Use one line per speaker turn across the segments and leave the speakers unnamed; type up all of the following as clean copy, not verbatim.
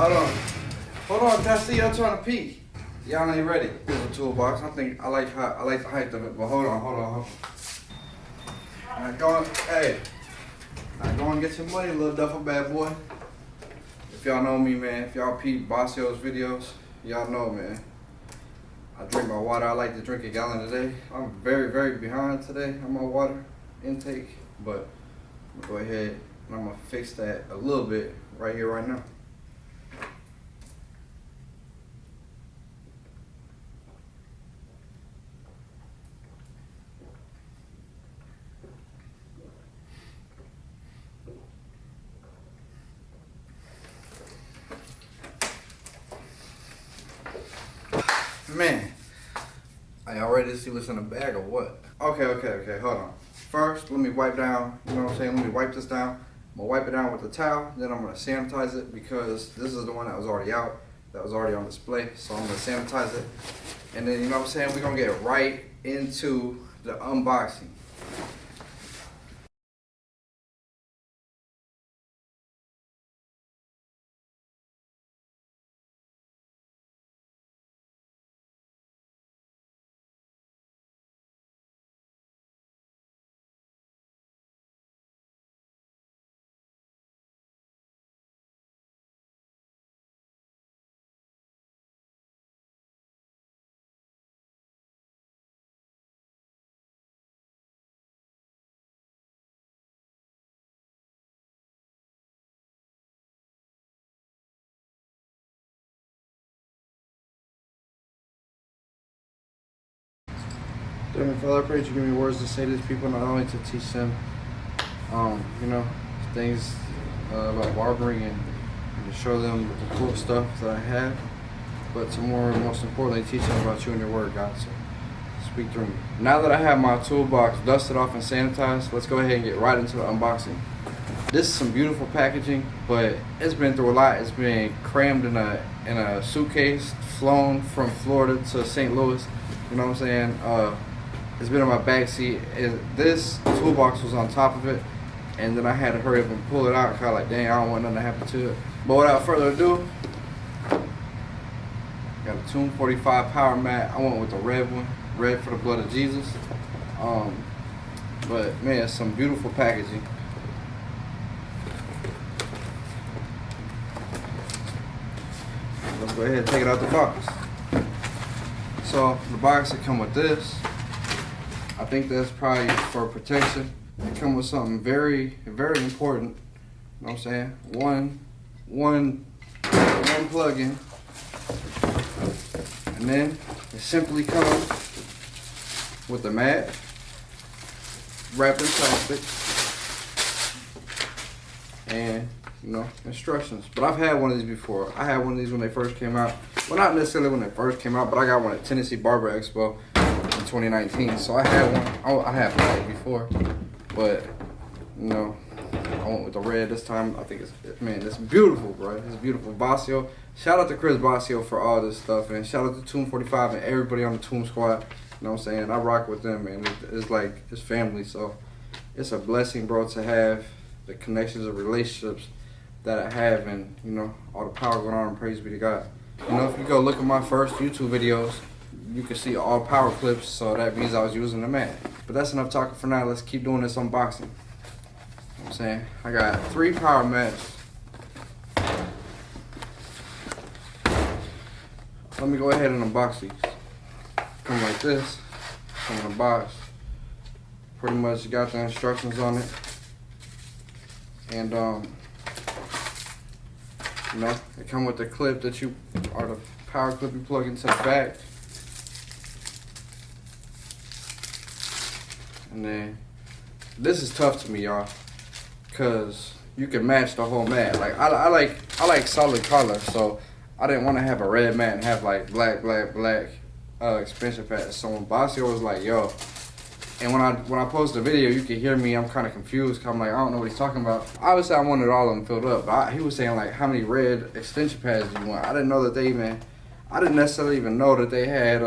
Hold on. Hold on, can I see y'all trying to peek? Y'all ain't ready. Here's a toolbox. I think I like the height of it, but hold on. Alright, go on. Hey. Alright, go on and get your money, little duffel bad boy. If y'all know me, man, if y'all peep Bossio's videos, y'all know, man. I drink my water. I like to drink a gallon a day. I'm very, very behind today on my water intake, but I'm gonna go ahead and I'm gonna fix that a little bit right here, right now. Man, are y'all ready to see what's in the bag or what? Okay, hold on. First, let me wipe down, you know what I'm saying? Let me wipe this down. I'm gonna wipe it down with the towel, then I'm gonna sanitize it because this is the one that was already out, that was already on display. So I'm gonna sanitize it. And then, you know what I'm saying? We're gonna get right into the unboxing. Dear Heavenly Father, I pray that you give me words to say to these people, not only to teach them, you know, things about barbering and to show them the cool stuff that I have, but to most importantly, teach them about you and your word, God. So speak through me. Now that I have my toolbox dusted off and sanitized, let's go ahead and get right into the unboxing. This is some beautiful packaging, but it's been through a lot. It's been crammed in a suitcase, flown from Florida to St. Louis. You know what I'm saying? It's been in my back seat. This toolbox was on top of it, and then I had to hurry up and pull it out. Kind of like, dang, I don't want nothing to happen to it. But without further ado, got a Tomb45 power mat. I went with the red one, red for the blood of Jesus. But man, it's some beautiful packaging. Let's go ahead and take it out the box. So the box will come with this. I think that's probably for protection. It comes with something very, very important. You know what I'm saying? One plug-in. And then it simply comes with the mat wrapped in plastic and, you know, instructions. But I've had one of these before. I had one of these when they first came out. Well, not necessarily when they first came out, but I got one at Tennessee Barber Expo in 2019. So I had one. I had one before, but you know, I went with the red this time. I think it's beautiful, bro. It's beautiful. Bossio. Shout out to Chris Bossio for all this stuff, and shout out to Tomb45 and everybody on the Tomb squad. You know what I'm saying? I rock with them, man. It's like it's family. So it's a blessing, bro, to have the connections and relationships that I have, and you know, all the power going on, and praise be to God. You know, if you go look at my first YouTube videos, you can see all power clips, so that means I was using the mat. But that's enough talking for now. Let's keep doing this unboxing. You know what I'm saying? I got 3 power mats. Let me go ahead and unbox these. Come like this, come in a box. Pretty much got the instructions on it. And you know, they come with the clip that or the power clip you plug into the back. And then, this is tough to me, y'all, cause you can match the whole mat. Like I like solid color, so I didn't want to have a red mat and have like black expansion pads. So when Bossio was like, yo, and when I post the video, you can hear me. I'm kind of confused. Cause I'm like, I don't know what he's talking about. Obviously, I wanted all of them filled up. But he was saying like, how many red extension pads do you want? I didn't know that I didn't necessarily even know that they had,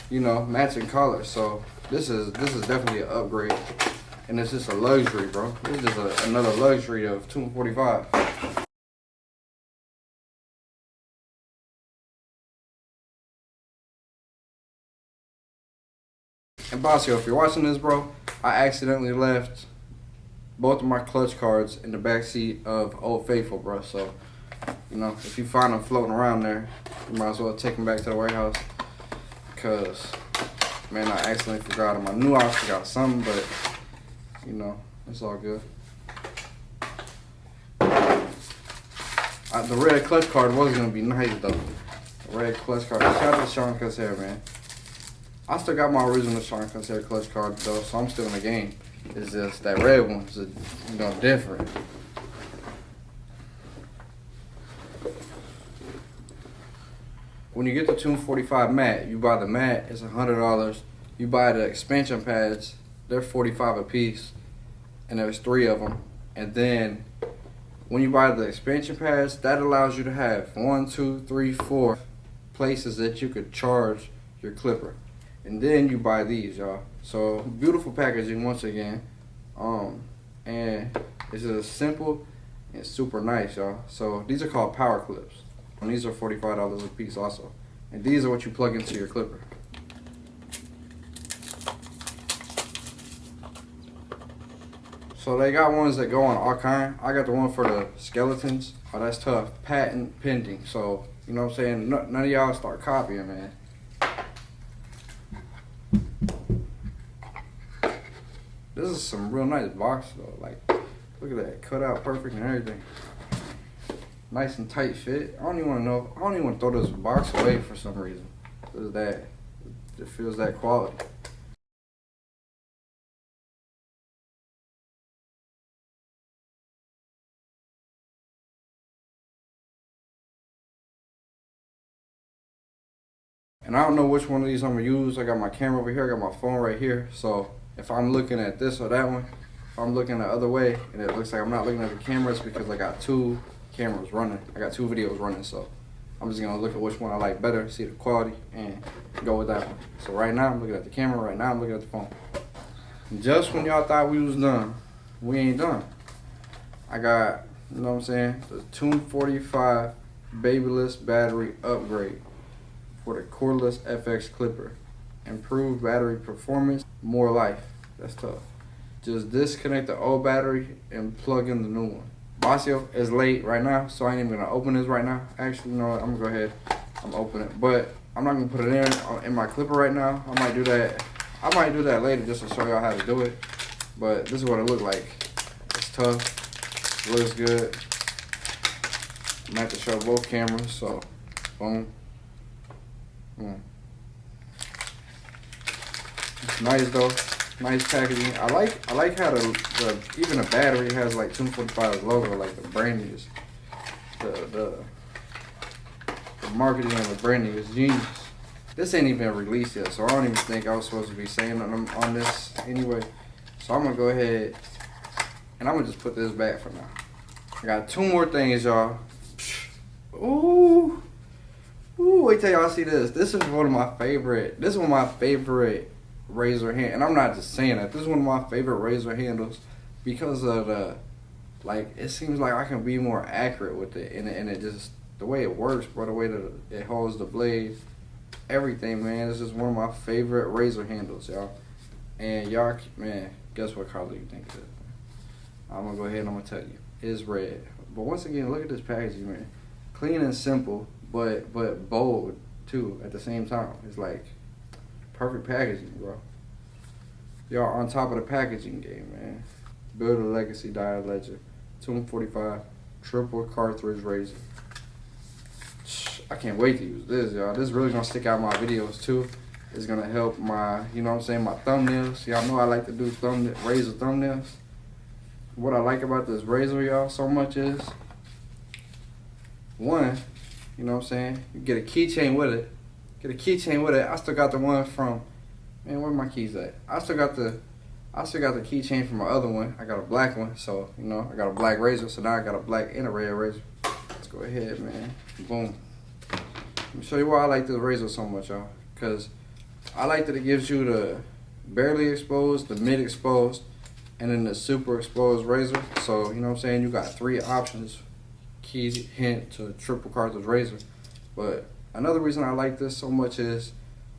you know, matching colors. So this is definitely an upgrade, and it's just a luxury, bro. This is just another luxury of Tomb45. And Bossio, if you're watching this, bro, I accidentally left both of my clutch cards in the back seat of Old Faithful, bro. So, you know, if you find them floating around there, you might as well take them back to the warehouse. Because, man, I accidentally forgot them. I knew I forgot something, but, you know, it's all good. The red clutch card was going to be nice, though. The red clutch card. Shout out to Sean Cussare, man. I still got my original Sean Cussare clutch card, though, so I'm still in the game. It's just that red one's, you know, different. When you get the Tomb45 mat, you buy the mat, it's $100. You buy the expansion pads, they're $45 a piece, and there's 3 of them. And then when you buy the expansion pads, that allows you to have 1, 2, 3, 4 places that you could charge your clipper. And then you buy these, y'all. So beautiful packaging once again. And it's just simple and super nice, y'all. So these are called power clips. And these are $45 a piece also. And these are what you plug into your clipper. So they got ones that go on all kind. I got the one for the skeletons. Oh, that's tough. Patent pending. So, you know what I'm saying? None of y'all start copying, man. This is some real nice box though. Like, look at that, cut out perfect and everything. Nice and tight fit. I don't even want to throw this box away for some reason. It feels that quality. And I don't know which one of these I'm gonna use. I got my camera over here, I got my phone right here. So if I'm looking at this or that one, if I'm looking the other way and it looks like I'm not looking at the cameras because I got 2 cameras running. I got 2 videos running, so I'm just gonna look at which one I like better, see the quality, and go with that one. So right now I'm looking at the camera, right now I'm looking at the phone. Just when y'all thought we was done, we ain't done. I got, you know what I'm saying, the Tomb45 Babyless battery upgrade for the Cordless FX clipper. Improved battery performance, more life. That's tough. Just disconnect the old battery and plug in the new one. Bossio, it's late right now, so I ain't even gonna open this right now. Actually, you know what, I'm gonna go ahead, I'm opening it. But I'm not gonna put it in my clipper right now. I might do that later just to show y'all how to do it. But this is what it looked like. It's tough, it looks good. I'm gonna have to show both cameras, so boom. It's nice though, nice packaging. I like how the even the battery has like Tomb45's logo, like the branding is the marketing and the branding is genius. This ain't even released yet, so I don't even think I was supposed to be saying on this anyway. So I'm gonna go ahead and I'm gonna just put this back for now. I got 2 more things, y'all. Ooh. Ooh, wait till y'all see this. This is one of my favorite razor hand, and I'm not just saying that. This is one of my favorite razor handles because of the, like, it seems like I can be more accurate with it, and it just, the way it works, bro, the way that it holds the blade, everything, man. This is one of my favorite razor handles, y'all. And y'all, man, guess what color you think it is? I'm gonna go ahead and I'm gonna tell you. It's red. But once again, look at this packaging, man. Clean and simple, but bold too at the same time. It's like perfect packaging, bro. Y'all on top of the packaging game, man. Build a legacy, die a legend. Tomb45 triple cartridge razor. I can't wait to use this, y'all. This is really gonna stick out my videos too. It's gonna help my, you know what I'm saying, my thumbnails. Y'all know I like to do razor thumbnails. What I like about this razor, y'all, so much is, one, you know what I'm saying, you get a keychain with it. I still got the one from, man, where my keys at? I still got the keychain from my other one. I got a black one, so, you know, I got a black razor, so now I got a black and a red razor. Let's go ahead, man. Boom. Let me show you why I like this razor so much, y'all. Because I like that it gives you the barely exposed, the mid exposed, and then the super exposed razor. So, you know what I'm saying, you got 3 options. Keys, hint to triple cartridge razor. But another reason I like this so much is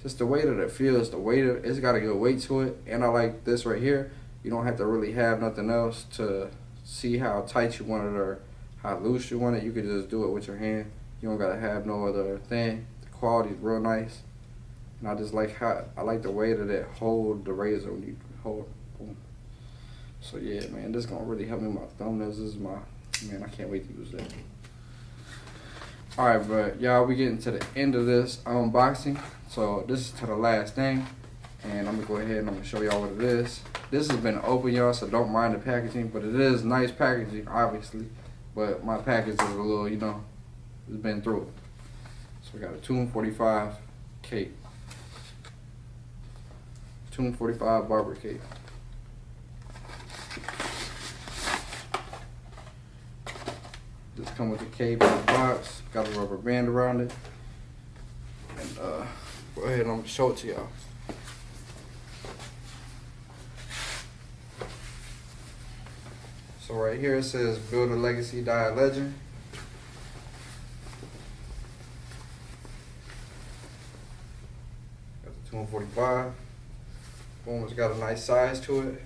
just the way that it feels, it's got a good weight to it. And I like this right here. You don't have to really have nothing else to see how tight you want it or how loose you want it. You can just do it with your hand. You don't gotta have no other thing. The quality is real nice. And I just like I like the way that it hold the razor when you hold it. Boom. So yeah, man, this is gonna really help me with my thumbnails. This is my, man, I can't wait to use that. Alright, but y'all, we getting to the end of this unboxing. So this is to the last thing. And I'm gonna go ahead and I'm gonna show y'all what it is. This has been open, y'all, so don't mind the packaging, but it is nice packaging, obviously. But my package is a little, you know, it's been through it. So we got a Tomb45 cape. Tomb45 barber cape. Just come with the cape in the box. Got a rubber band around it. And go ahead and I'm gonna show it to y'all. So right here it says Build a Legacy, Die a Legend. Got the Tomb45. Boom, it's got a nice size to it.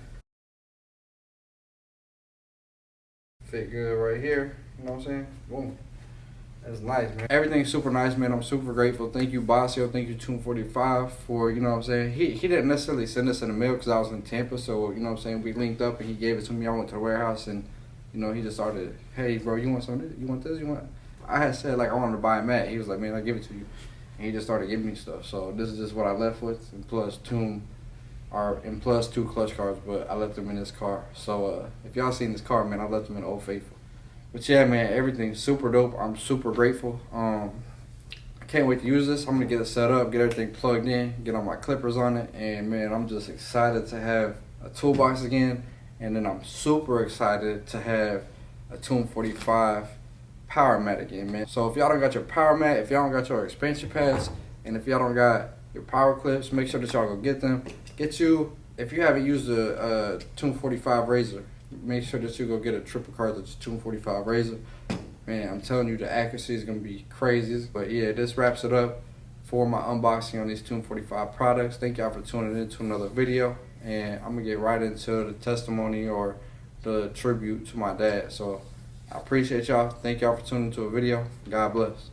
Fit good right here, you know what I'm saying? Boom. That's nice, man. Everything's super nice, man. I'm super grateful. Thank you, Bossio. Thank you, Tomb45, for, you know what I'm saying? He didn't necessarily send us in the mail because I was in Tampa, so, you know what I'm saying? We linked up and he gave it to me. I went to the warehouse and, you know, he just started, hey, bro, you want some of this? You want this? You want? I had said, like, I wanted to buy a mat. He was like, man, I'll give it to you. And he just started giving me stuff. So this is just what I left with, and plus plus 2 clutch cards, but I left them in this car. So if y'all seen this car, man, I left them in Old Faithful. But yeah, man, everything's super dope. I'm super grateful. I can't wait to use this. I'm gonna get it set up, get everything plugged in, get all my clippers on it, and man, I'm just excited to have a toolbox again. And then I'm super excited to have a Tomb45 power mat again, man. So if y'all don't got your power mat, if y'all don't got your expansion pads, and if y'all don't got your power clips, make sure that y'all go get them. If you haven't used a Tomb45 razor, make sure that you go get a triple cartridge Tomb45 razor. Man, I'm telling you, the accuracy is gonna be crazy. But yeah, this wraps it up for my unboxing on these Tomb45 products. Thank y'all for tuning in to another video, and I'm gonna get right into the testimony or the tribute to my dad. So I appreciate y'all. Thank y'all for tuning into a video. God bless.